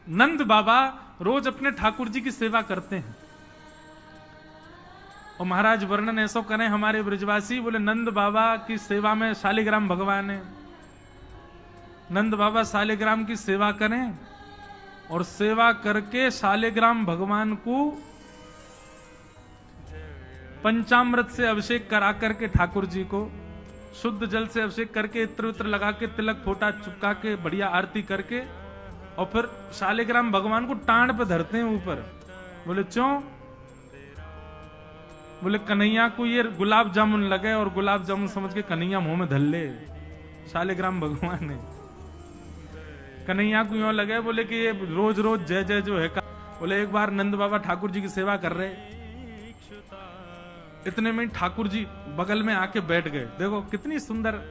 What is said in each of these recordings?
नंद बाबा रोज अपने ठाकुर जी की सेवा करते हैं। और महाराज वर्णन ऐसो करें हमारे ब्रजवासी, बोले नंद बाबा की सेवा में शालिग्राम भगवान है। नंद बाबा शालिग्राम की सेवा करें और सेवा करके शालिग्राम भगवान को पंचामृत से अभिषेक करा करके ठाकुर जी को शुद्ध जल से अभिषेक करके इत्र उत्र लगा के तिलक फोटा चुपका के बढ़िया आरती करके और फिर शालिग्राम भगवान को टांड पे धरते हैं ऊपर। बोले क्यों? बोले कन्हैया को ये गुलाब जामुन लगे और गुलाब जामुन समझ के कन्हैया मुंह में धर ले। शालिग्राम भगवान ने कन्हैया को यूं लगे बोले कि ये रोज रोज जय जय जो है बोले एक बार नंद बाबा ठाकुर जी की सेवा कर रहे, इतने में ठाकुर जी बगल में आके बैठ गए। देखो कितनी सुंदर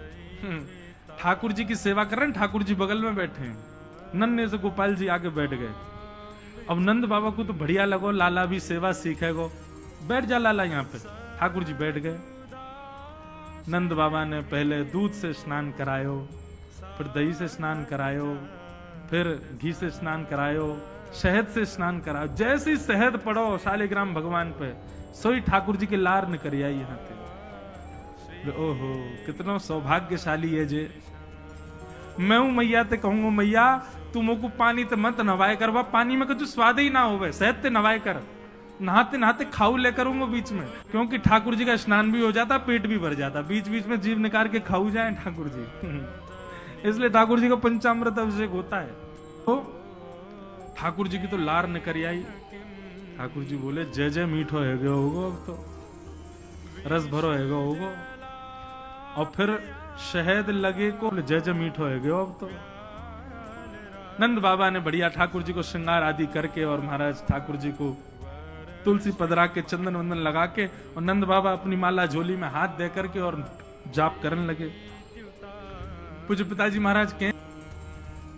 ठाकुर जी की सेवा कर रहे हैं, ठाकुर जी बगल में बैठे हैं, नन्हे से गोपाल जी आके बैठ गए। अब नंद बाबा को तो बढ़िया लगो, लाला भी सेवा सीखेगो, बैठ जा लाला यहाँ पे। ठाकुर जी बैठ गए। नंद बाबा ने पहले दूध से स्नान करायो, फिर दही से स्नान करायो, फिर घी से स्नान करायो, शहद से स्नान करायो। जैसे ही शहद पड़ो शालिग्राम भगवान पे, सोई ठाकुर जी के लार निकल आई यहाँ पे। ओहो कितना सौभाग्यशाली है जे। मैं हूं मैया ते कहूंगा मैया तू मोको पानी ते मत नवाए कर, पानी में कुछ स्वाद ही ना होवे, शहद ते नवाए कर। नहाते नहाते खाऊ ले करूंगा बीच में, क्योंकि ठाकुर जी का स्नान भी हो जाता, पेट भी भर जाता, बीच बीच में जीभ निकाल के खाऊ जाए ठाकुर जी। इसलिए ठाकुर जी का पंचामृत अभिषेक होता है। तो ठाकुर जी की तो लार निकल आई। ठाकुर जी बोले जय जय मीठो है गयो होगो, अब तो रस भरो है गयो होगो। और फिर शहद लगे को जय जय मीठो है गयो अब तो। नंद बाबा ने बढ़िया ठाकुर जी को श्रृंगार आदि करके और महाराज ठाकुर जी को तुलसी पदरा के चंदन वंदन लगा के और नंद बाबा अपनी माला झोली में हाथ दे करके और जाप करने लगे। पूज्य पिताजी महाराज के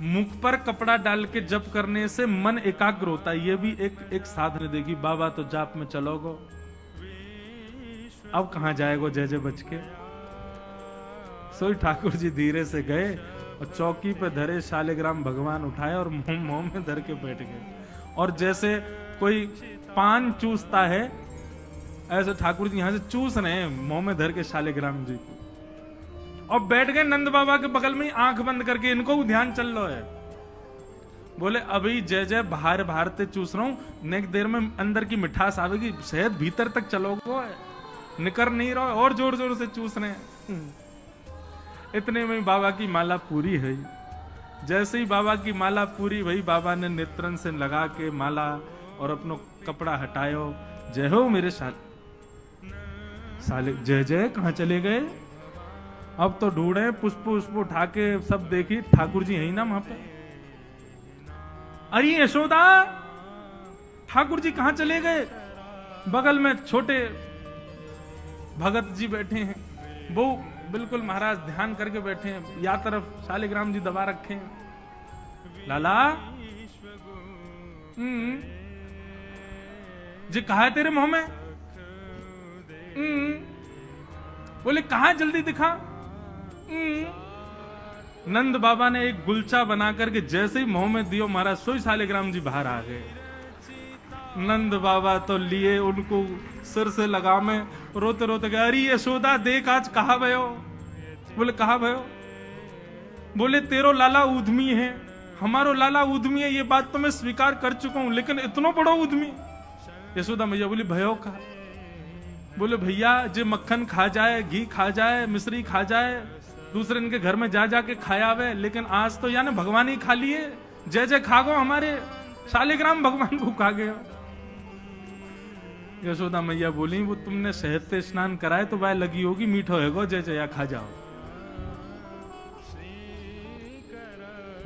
मुख पर कपड़ा डाल के जप करने से मन एकाग्र होता है, ये भी एक साधन देगी। बाबा तो जाप में चलोगो, अब कहां जाएगो जय जय बच के। सोई ठाकुर जी धीरे से गए और चौकी पे धरे शालिग्राम भगवान उठाए और मुंह में धर के बैठ गए। और जैसे कोई पान चूसता है ऐसे ठाकुर जी यहां से चूस रहे हैं मुंह में धर के शालिग्राम जी को, और बैठ गए नंद बाबा के बगल में आंख बंद करके। इनको ध्यान चल रहा है। बोले अभी जय जय बाहर बाहर ते चूस रहा हूं, नेक देर में अंदर की मिठास आवेगी, शहद भीतर तक चलोगो, निकर नहीं रहो, और जोर जोर से चूस रहे हैं। इतने में बाबा की माला पूरी है। जैसे ही बाबा की माला पूरी भई, बाबा ने नेत्रन से लगा के माला और अपनो कपड़ा हटायो। जय हो मेरे साले जय जय कहां चले गए? अब तो ढूंढे, पुष्प उष्प उठा के सब देखी, ठाकुर जी यही ना वहां पे। अरे यशोदा ठाकुर जी कहां चले गए? बगल में छोटे भगत जी बैठे हैं, वो बिल्कुल महाराज ध्यान करके बैठे हैं, या तरफ शालिग्राम जी दबा रखे हैं। लाला जी कहा है तेरे मुंह में? बोले कहा जल्दी दिखा। नंद बाबा ने एक गुलचा बना करके जैसे ही मुंह में दियो, महाराज सोई शालिग्राम जी बाहर आ गए। नंद बाबा तो लिए उनको सिर से लगा में, रोते रोते गए, अरे यशोदा देख आज कहा भयो? बोले कहा भयो? बोले तेरो लाला उद्यमी है, हमारो लाला उद्यमी है, ये बात तो मैं स्वीकार कर चुका हूं, लेकिन इतना बड़ा उद्यमी? यशोदा मैया बोली भयो का? बोले भैया जे मक्खन खा जाए, घी खा जाए, मिश्री खा जाए, दूसरे इनके घर में जा जाके खाया वे, लेकिन आज तो यानी भगवान ही खा लिए। जय जय खा गो, हमारे शालिग्राम भगवान को खा गए। यशोदा मैया बोली वो तुमने शहद से स्नान कराए तो वह लगी होगी, मीठो है गो, जय जय खा जाओ।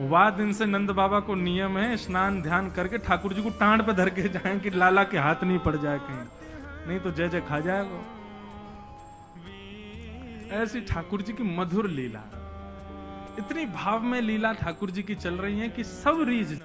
वाह दिन से नंद बाबा को नियम है स्नान ध्यान करके ठाकुर जी को टांड पे धर के जाए कि लाला के हाथ नहीं पड़ जाए कहीं, नहीं तो जय जय खा जाएगा। ऐसी ठाकुर जी की मधुर लीला, इतनी भाव में लीला ठाकुर जी की चल रही है कि सब रीझ